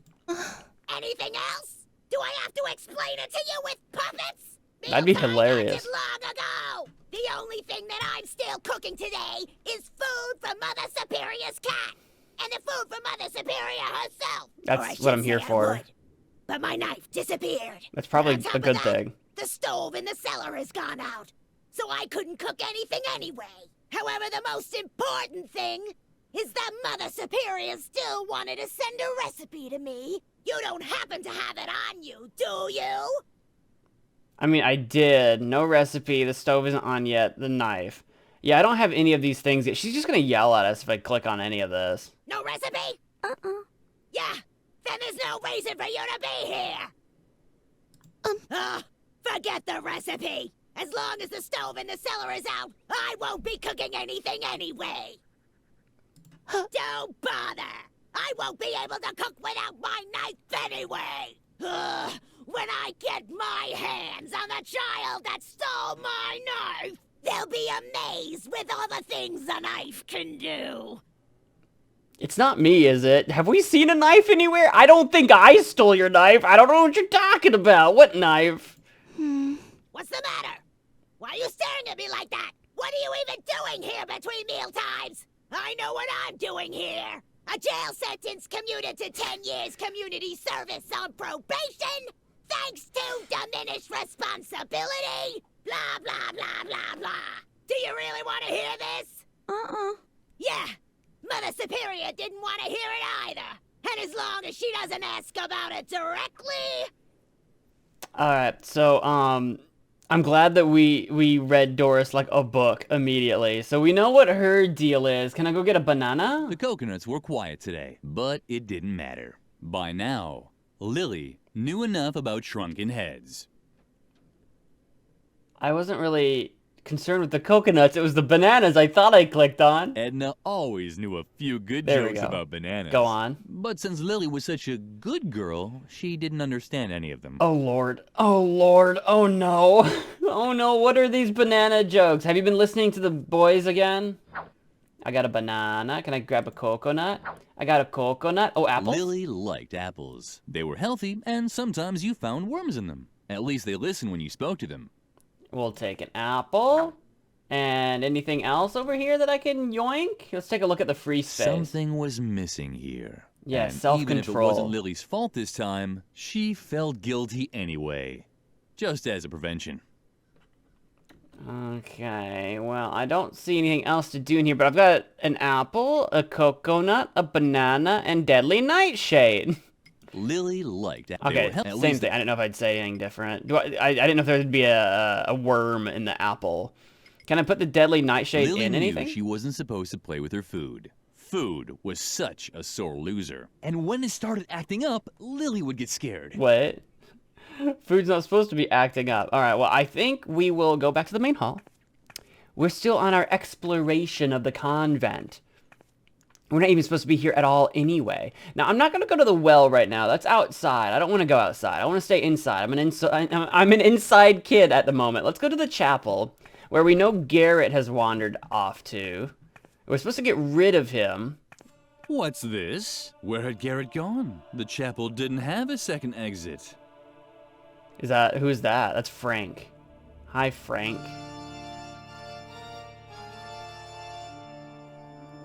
Anything else? Do I have to explain it to you with puppets? That'd be Because I hilarious. learned it long ago. The only thing that I'm still cooking today is food from Mother Superior's cat. And the food from Mother Superior herself. That's Or I what should I'm here say I for. would. But my knife disappeared. That's probably On top a of good that, thing. The stove in the cellar has gone out. So I couldn't cook anything anyway. However, the most important thing is that Mother Superior still wanted to send a recipe to me. You don't happen to have it on you, do you? I mean, I did. No recipe. The stove isn't on yet. The knife. Yeah, I don't have any of these things yet. She's just gonna yell at us if I click on any of this. No recipe? Yeah, then there's no reason for you to be here. Forget the recipe. As long as the stove in the cellar is out, I won't be cooking anything anyway. Don't bother. I won't be able to cook without my knife anyway. When I get my hands on the child that stole my knife, they'll be amazed with all the things a knife can do. It's not me, is it? Have we seen a knife anywhere? I don't think I stole your knife. I don't know what you're talking about. What knife? What's the matter? Why are you staring at me like that? What are you even doing here between meal times? I know what I'm doing here. A jail sentence commuted to 10 years community service on probation, thanks to diminished responsibility. Blah, blah, blah, blah, blah. Do you really want to hear this? Yeah. Mother Superior didn't want to hear it either. And as long as she doesn't ask about it directly... Alright, so, I'm glad that we read Doris like a book immediately. So we know what her deal is. Can I go get a banana? The coconuts were quiet today, but it didn't matter. By now, Lily knew enough about shrunken heads. I wasn't really concerned with the coconuts. It was the bananas I thought I clicked on. Edna always knew a few good There we jokes go. about bananas. Go on. But since Lily was such a good girl, she didn't understand any of them. Oh, Lord. Oh, Lord. Oh, no. Oh, no. What are these banana jokes? Have you been listening to the boys again? I got a banana. Can I grab a coconut? I got a coconut. Oh, apples? Lily liked apples. They were healthy, and sometimes you found worms in them. At least they listened when you spoke to them. We'll take an apple. And anything else over here that I can yoink? Let's take a look at the free space. Something was missing here. Yeah, and self-control. even if it wasn't Lily's fault this time, she felt guilty anyway. Just as a prevention. Okay, well, I don't see anything else to do in here, but I've got an apple, a coconut, a banana, and deadly nightshade. Lily liked apples. Okay, same thing. I didn't know if I'd say anything different. I didn't know if there would be a worm in the apple. Can I put the deadly nightshade Lily in knew anything? she wasn't supposed to play with her food. Food was such a sore loser. And when it started acting up, Lily would get scared. What? Food's not supposed to be acting up. All right, well, I think we will go back to the main hall. We're still on our exploration of the convent. We're not even supposed to be here at all anyway. Now, I'm not going to go to the well right now. That's outside. I don't want to go outside. I want to stay inside. I'm an inside kid at the moment. Let's go to the chapel, where we know Garrett has wandered off to. We're supposed to get rid of him. What's this? Where had Garrett gone? The chapel didn't have a second exit. Who's that? That's Frank. Hi, Frank.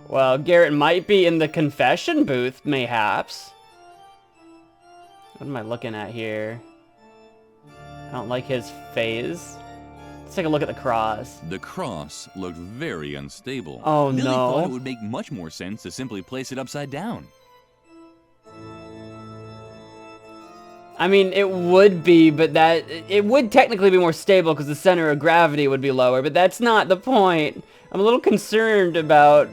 Well, Garrett might be in the confession booth, mayhaps. What am I looking at here? I don't like his face. Let's take a look at the cross. The cross looked very unstable. Oh, Lily no. thought it would make much more sense to simply place it upside down. I mean, it would be, but it would technically be more stable because the center of gravity would be lower, but that's not the point. I'm a little concerned about...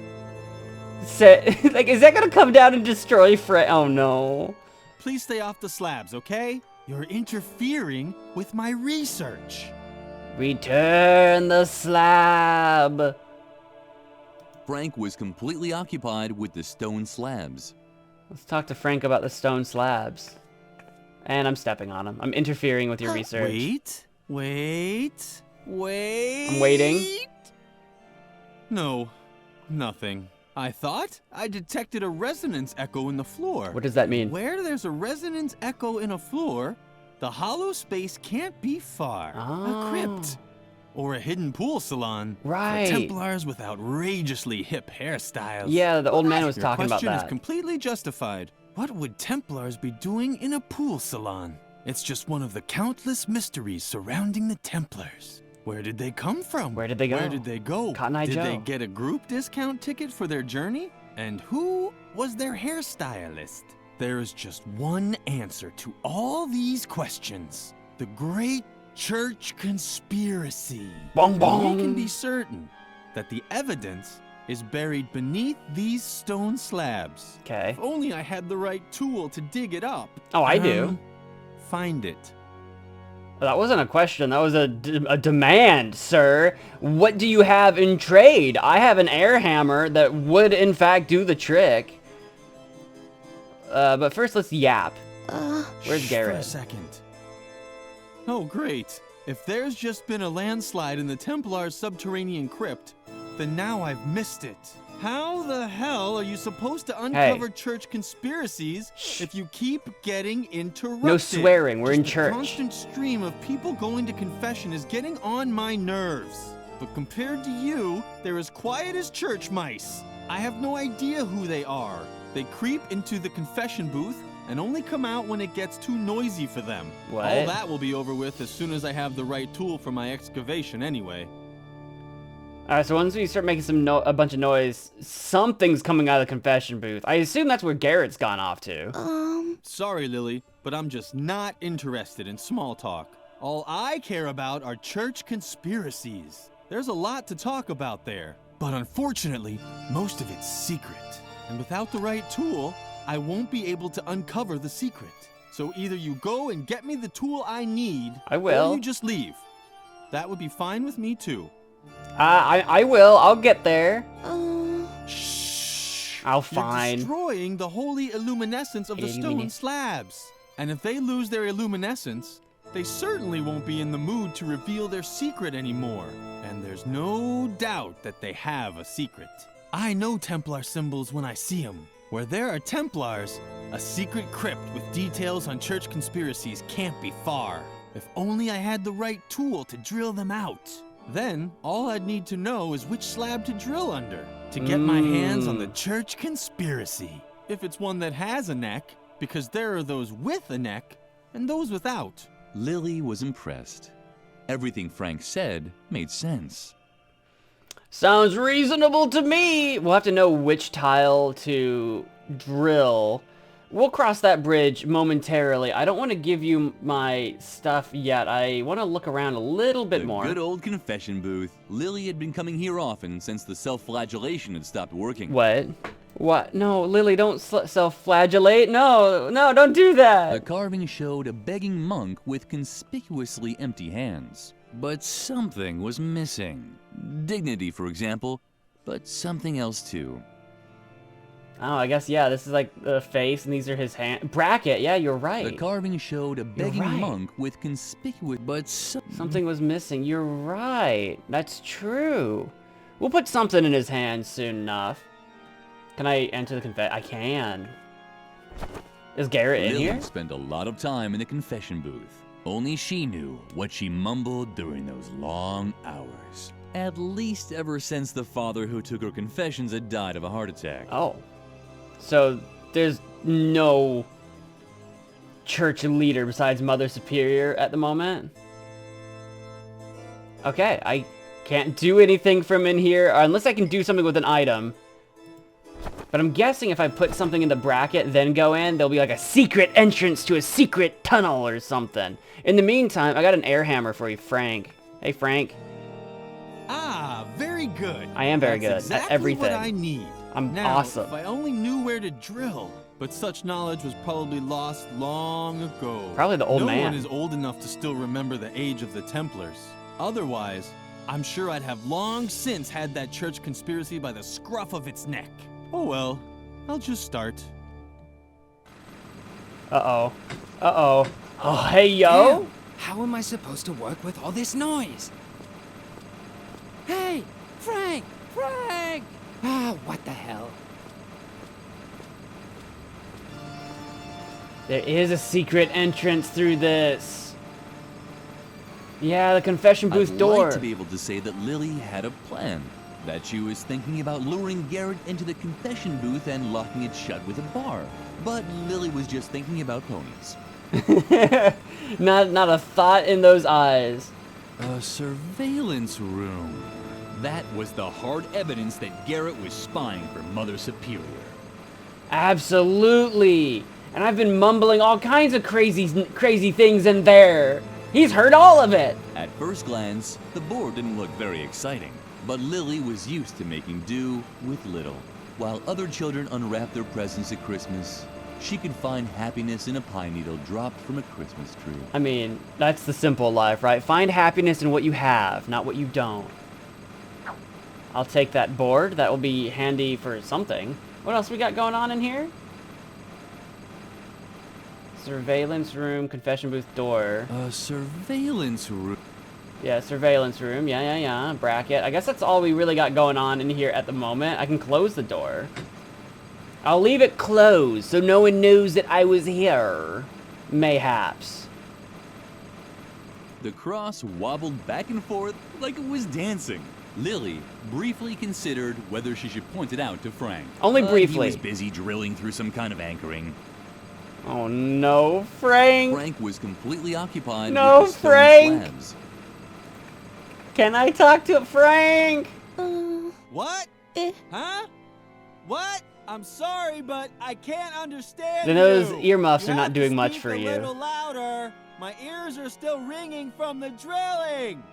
like, is that gonna come down and destroy Frank? Oh, no. Please stay off the slabs, okay? You're interfering with my research. Return the slab. Frank was completely occupied with the stone slabs. Let's talk to Frank about the stone slabs. And I'm stepping on him. I'm interfering with your research. Wait. I'm waiting. No, nothing. I thought I detected a resonance echo in the floor. What does that mean? Where there's a resonance echo in a floor, the hollow space can't be far. Oh. A crypt. Or a hidden pool salon. Right. For Templars with outrageously hip hairstyles. Yeah, the old man was Your talking about question is that. completely justified. What would Templars be doing in a pool salon? It's just one of the countless mysteries surrounding the Templars. Where did they come from? Where did they go? Where did they go? Cotton Eye Did Joe. they get a group discount ticket for their journey? And who was their hairstylist? There is just one answer to all these questions. The Great Church Conspiracy. Bong And bong. we can be certain that the evidence is buried beneath these stone slabs. Okay. If only I had the right tool to dig it up. Oh, I do. Find it. That wasn't a question. That was a demand, sir. What do you have in trade? I have an air hammer that would, in fact, do the trick. But first, let's yap. Where's Shh, Garrett? For a second. Oh, great. If there's just been a landslide in the Templar's subterranean crypt, then now I've missed it. How the hell are you supposed to uncover church conspiracies if you keep getting interrupted? No swearing, we're in Just church. The constant stream of people going to confession is getting on my nerves. But compared to you, they're as quiet as church mice. I have no idea who they are. They creep into the confession booth and only come out when it gets too noisy for them. What? All that will be over with as soon as I have the right tool for my excavation anyway. Alright, so once we start making a bunch of noise, something's coming out of the confession booth. I assume that's where Garrett's gone off to. Sorry, Lily, but I'm just not interested in small talk. All I care about are church conspiracies. There's a lot to talk about there, but unfortunately, most of it's secret. And without the right tool, I won't be able to uncover the secret. So either you go and get me the tool I need, I will. or you just leave. That would be fine with me too. I will. I'll get there. Shh. I'll You're find. destroying the holy illuminescence of the stone Illuminescence. slabs. And if they lose their illuminescence, they certainly won't be in the mood to reveal their secret anymore. And there's no doubt that they have a secret. I know Templar symbols when I see them. Where there are Templars, a secret crypt with details on church conspiracies can't be far. If only I had the right tool to drill them out. Then, all I'd need to know is which slab to drill under to get my hands on the church conspiracy. If it's one that has a neck, because there are those with a neck and those without. Lily was impressed. Everything Frank said made sense. Sounds reasonable to me. We'll have to know which tile to drill. We'll cross that bridge momentarily. I don't want to give you my stuff yet. I want to look around a little bit more. Good old confession booth. Lily had been coming here often since the self-flagellation had stopped working. What? What? No, Lily, don't self-flagellate. No, don't do that. The carving showed a begging monk with conspicuously empty hands. But something was missing. Dignity, for example, but something else too. Oh, I guess, yeah, this is like the face, and these are his hands. Bracket, yeah, you're right. The carving showed a begging right. monk with conspicuous, but Something was missing. You're right. That's true. We'll put something in his hands soon enough. Can I enter the I can. Is Garrett in Lily here? spent a lot of time in the confession booth. Only she knew what she mumbled during those long hours. At least ever since the father who took her confessions had died of a heart attack. Oh. So, there's no church leader besides Mother Superior at the moment? Okay, I can't do anything from in here, unless I can do something with an item. But I'm guessing if I put something in the bracket, then go in, there'll be like a secret entrance to a secret tunnel or something. In the meantime, I got an air hammer for you, Frank. Hey, Frank. Ah, very good. I am very good That's at everything. What I need. I'm Now, awesome. If I only knew where to drill. But such knowledge was probably lost long ago. Probably the old man. No one is old enough to still remember the age of the Templars. Otherwise, I'm sure I'd have long since had that church conspiracy by the scruff of its neck. Oh well, I'll just start. Uh-oh. Uh-oh. Oh, hey, yo! Damn, how am I supposed to work with all this noise? Hey! Frank! Frank! Ah, what the hell? There is a secret entrance through this. Yeah, the confession booth door. I'd like to be able to say that Lily had a plan. That she was thinking about luring Garrett into the confession booth and locking it shut with a bar. But Lily was just thinking about ponies. Not a thought in those eyes. A surveillance room. That was the hard evidence that Garrett was spying for Mother Superior. Absolutely. And I've been mumbling all kinds of crazy things in there. He's heard all of it. At first glance, the board didn't look very exciting, but Lily was used to making do with little. While other children unwrapped their presents at Christmas, she could find happiness in a pine needle dropped from a Christmas tree. I mean, that's the simple life, right? Find happiness in what you have, not what you don't. I'll take that board. That will be handy for something. What else we got going on in here? Surveillance room, confession booth door. A surveillance room. Yeah, surveillance room. Yeah. Bracket. I guess that's all we really got going on in here at the moment. I can close the door. I'll leave it closed so no one knows that I was here. Mayhaps. The cross wobbled back and forth like it was dancing. Lily briefly considered whether she should point it out to Frank. Only briefly. He was busy drilling through some kind of anchoring. Oh no, Frank! Frank was completely occupied No, with the stone Frank! slabs. Can I talk to Frank? What? Huh? What? I'm sorry, but I can't understand Then those you. earmuffs You are not have to doing much speak for a you. little louder. My ears are still ringing from the drilling.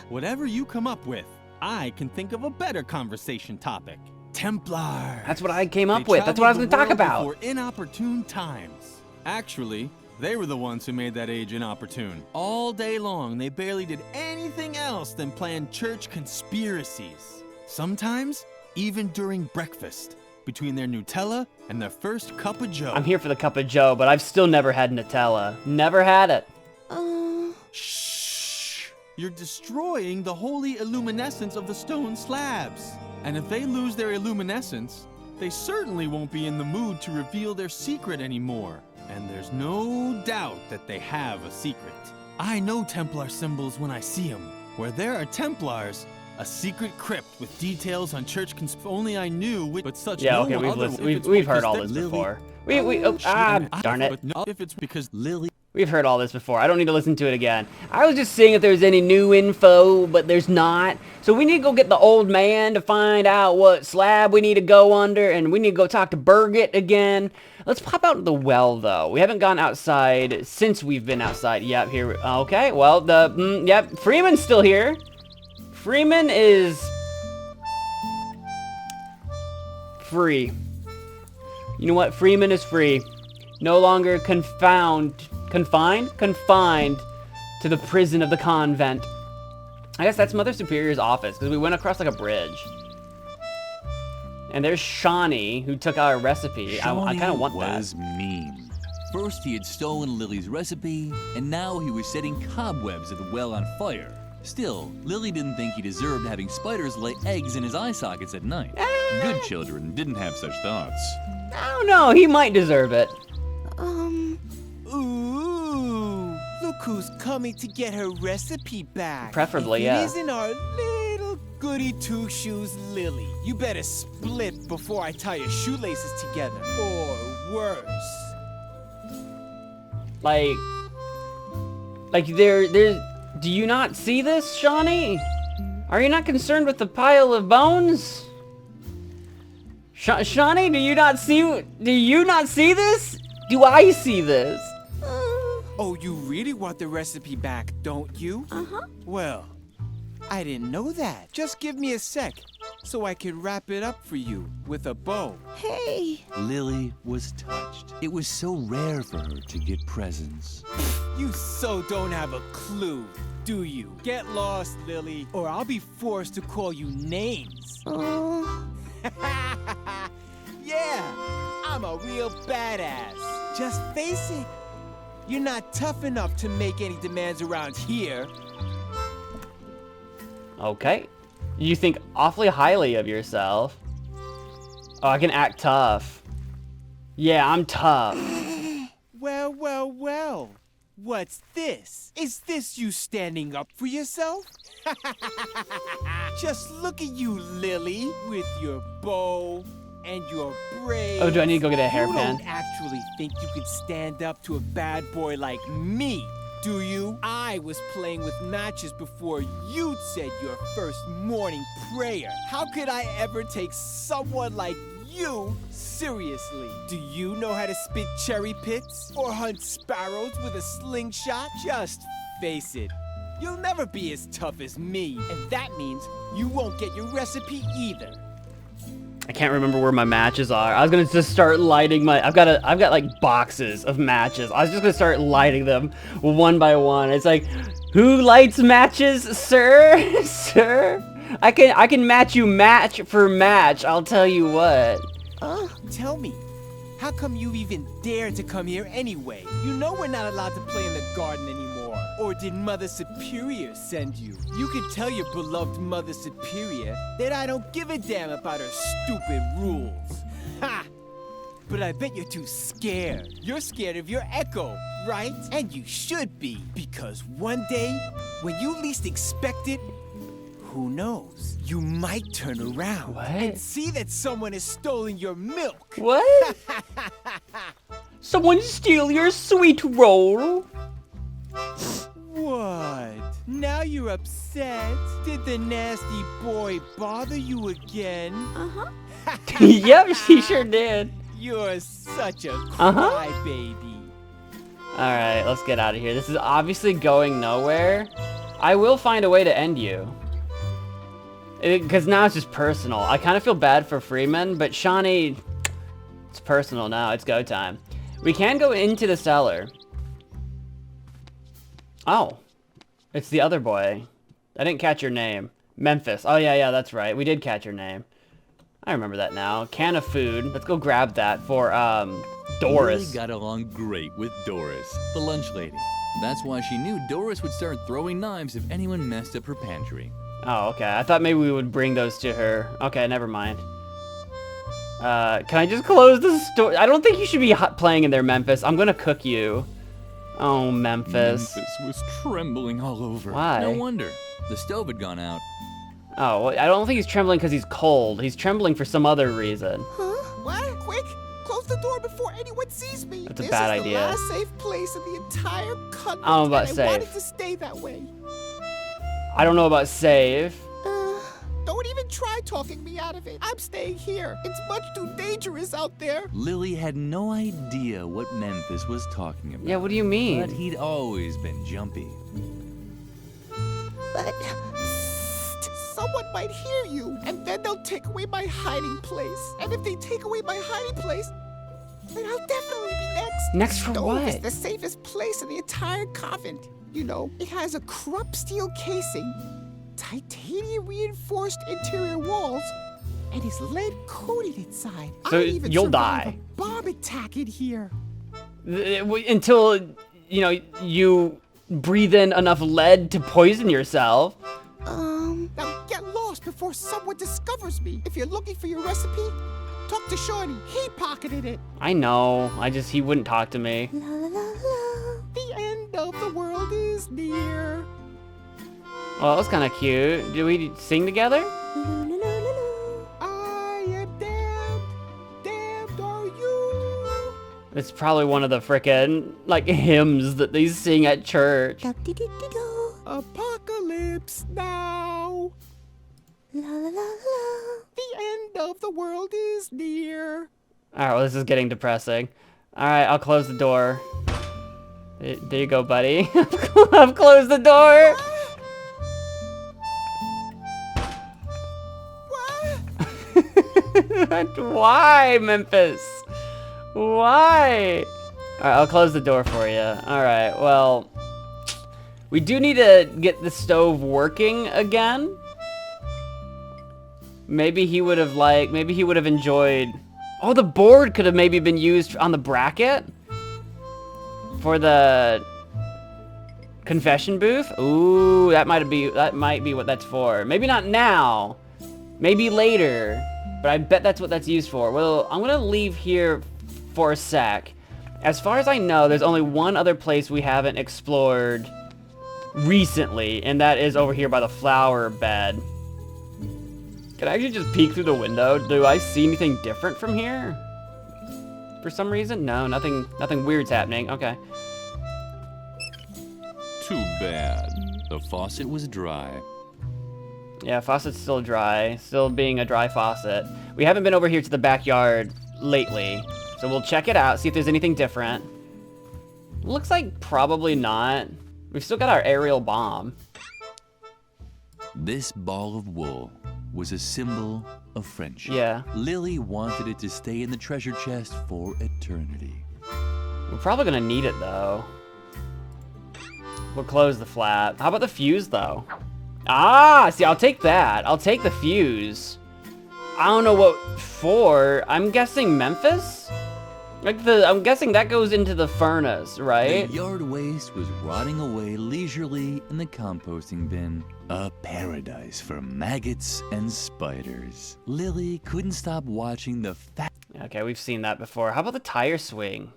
Whatever you come up with, I can think of a better conversation topic. Templars. That's what I came up They with. That's what I was going traveled to the talk world about. before inopportune times. Actually, they were the ones who made that age inopportune. All day long, they barely did anything else than plan church conspiracies. Sometimes, even during breakfast, between their Nutella and their first cup of joe. I'm here for the cup of joe, but I've still never had Nutella. Never had it. Shh! You're destroying the holy illuminescence of the stone slabs. And if they lose their illuminescence, they certainly won't be in the mood to reveal their secret anymore. And there's no doubt that they have a secret. I know Templar symbols when I see them. Where there are Templars, a secret crypt with details on church only I knew which, but such Yeah, no okay, other we've heard all this before. Darn it. But no, if it's because Lily. We've heard all this before. I don't need to listen to it again. I was just seeing if there's any new info, but there's not. So we need to go get the old man to find out what slab we need to go under, and we need to go talk to Burgett again. Let's pop out to the well, though. We haven't gone outside since we've been outside. Yep, here. Okay, well, yep, Freeman's still here. Freeman is free. You know what? Freeman is free. No longer confined to the prison of the convent. I guess that's Mother Superior's office, because we went across like a bridge. And there's Shawnee, who took our recipe. I kind of want that. Was mean. First, he had stolen Lily's recipe, and now he was setting cobwebs at the well on fire. Still, Lily didn't think he deserved having spiders lay eggs in his eye sockets at night. Good children didn't have such thoughts. I don't know, he might deserve it. Ooh, look who's coming to get her recipe back. Preferably, if it yeah. isn't our little goody two-shoes Lily. You better split before I tie your shoelaces together. Or worse. Like do you not see this, Shawnee? Are you not concerned with the pile of bones? Shawnee, do you not see this? Do I see this? Oh, you really want the recipe back, don't you? Uh-huh. Well, I didn't know that. Just give me a sec, so I can wrap it up for you with a bow. Hey. Lily was touched. It was so rare for her to get presents. You so don't have a clue, do you? Get lost, Lily, or I'll be forced to call you names. Yeah, I'm a real badass. Just face it. You're not tough enough to make any demands around here. Okay. You think awfully highly of yourself. Oh, I can act tough. Yeah, I'm tough. Well, well, well. What's this? Is this you standing up for yourself? Just look at you, Lily, with your bow and your braids. Oh, do I need to go get a hairpin? You don't actually think you could stand up to a bad boy like me, do you? I was playing with matches before you'd said your first morning prayer. How could I ever take someone like you seriously? Do you know how to spit cherry pits or hunt sparrows with a slingshot? Just face it. You'll never be as tough as me, and that means you won't get your recipe either. I can't remember where my matches are. I was gonna just start lighting I've got like boxes of matches. I was just gonna start lighting them one by one. It's like, who lights matches, sir? Sir? I can match you match for match, I'll tell you what. Tell me, How come you even dared to come here anyway? You know we're not allowed to play in the garden anymore. Or did Mother Superior send you? You could tell your beloved Mother Superior that I don't give a damn about her stupid rules. Ha! But I bet you're too scared. You're scared of your echo, right? And you should be, because one day, when you least expect it, who knows? You might turn around and see that someone has stolen your milk. What? Someone steal your sweet roll? What? Now you're upset? Did the nasty boy bother you again? Uh-huh. Yep, she sure did. You're such a crybaby. Alright, let's get out of here. This is obviously going nowhere. I will find a way to end you. Because now it's just personal. I kind of feel bad for Freeman, but Shawnee, it's personal now. It's go time. We can go into the cellar. Oh, it's the other boy. I didn't catch your name. Memphis. Oh, yeah, that's right. We did catch your name. I remember that now. Can of food. Let's go grab that for, Doris. Lily got along great with Doris, the lunch lady. That's why she knew Doris would start throwing knives if anyone messed up her pantry. Oh, okay. I thought maybe we would bring those to her. Okay, never mind. Can I just close the store? I don't think you should be playing in there, Memphis. I'm gonna cook you. Oh, Memphis. Memphis was trembling all over. Why? No wonder. The stove had gone out. Oh, well, I don't think he's trembling because he's cold. He's trembling for some other reason. Huh? What? Quick! Close the door before anyone sees me. That's a bad idea. This is the last safe place in the entire country. I don't know about and safe. I want it to stay that way. I don't know about save. Don't even try talking me out of it. I'm staying here. It's much too dangerous out there. Lily had no idea what Memphis was talking about. Yeah, what do you mean? But he'd always been jumpy. But someone might hear you, and then they'll take away my hiding place. And if they take away my hiding place, then I'll definitely be next. Next for Stove what? is the safest place in the entire convent. You know, it has a corrupt steel casing, titanium reinforced interior walls, and is lead coated inside. So I'd even you'll survive die. a bomb attack in here. Until, you know, you breathe in enough lead to poison yourself. Now get lost before someone discovers me. If you're looking for your recipe, talk to Shawnee. He pocketed it. I know. He wouldn't talk to me. La la la la. The end of the world is near. Well, that was kind of cute. Do we sing together? La la la la la. I am damned. Damned are you. It's probably one of the frickin' like hymns that they sing at church. Apocalypse now. La la la la. The end of the world is near. All right, well, this is getting depressing. All right, I'll close the door. There you go, buddy. I've closed the door. Why, Memphis? Why? All right, I'll close the door for you. All right, well, we do need to get the stove working again. Maybe he would have enjoyed. Oh, the board could have maybe been used on the bracket for the confession booth. Ooh, that might be what that's for. Maybe not now. Maybe later. But I bet that's what that's used for. Well, I'm gonna leave here for a sec. As far as I know, there's only one other place we haven't explored recently, and that is over here by the flower bed. Can I actually just peek through the window? Do I see anything different from here? For some reason? No, nothing weird's happening. Okay. Too bad. The faucet was dry. Yeah, faucet's still dry. Still being a dry faucet. We haven't been over here to the backyard lately. So we'll check it out, see if there's anything different. Looks like probably not. We've still got our aerial bomb. This ball of wool was a symbol of friendship. Yeah. Lily wanted it to stay in the treasure chest for eternity. We're probably gonna need it though. We'll close the flap. How about the fuse though? Ah, see, I'll take that. I'll take the fuse. I don't know what for. I'm guessing Memphis? Like I'm guessing that goes into the furnace, right? The yard waste was rotting away leisurely in the composting bin. A paradise for maggots and spiders. Lily couldn't stop watching the Okay, we've seen that before. How about the tire swing?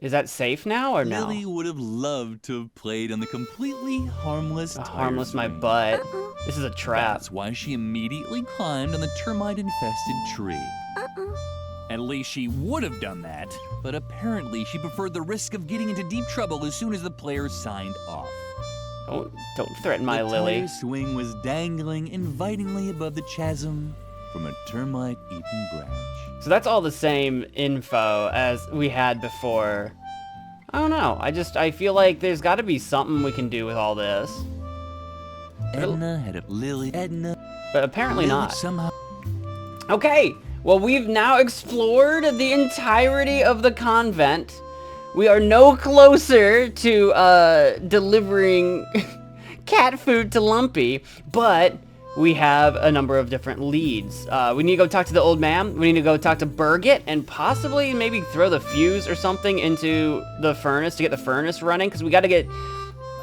Is that safe now or no? Lily would have loved to have played on the completely harmless tire Harmless my swing. butt. This is a trap. That's why she immediately climbed on the termite-infested tree. At least she would have done that, but apparently she preferred the risk of getting into deep trouble as soon as the players signed off. Don't threaten my Lily. The tire swing was dangling invitingly above the chasm from a termite-eaten branch. So that's all the same info as we had before. I don't know. I feel like there's got to be something we can do with all this. Edna had a Edna, but apparently Lily not. Somehow. Okay. Well, we've now explored the entirety of the convent. We are no closer to delivering cat food to Lumpy, but we have a number of different leads. We need to go talk to the old man. We need to go talk to Birgit and possibly maybe throw the fuse or something into the furnace to get the furnace running, because we got to get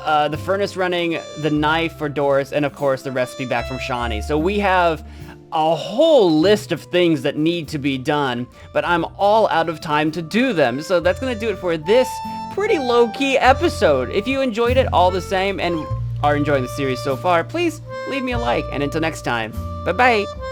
the furnace running, the knife for Doris, and of course the recipe back from Shawnee. So we have a whole list of things that need to be done, but I'm all out of time to do them. So that's gonna do it for this pretty low-key episode. If you enjoyed it all the same and are enjoying the series so far, please leave me a like. And until next time, bye-bye.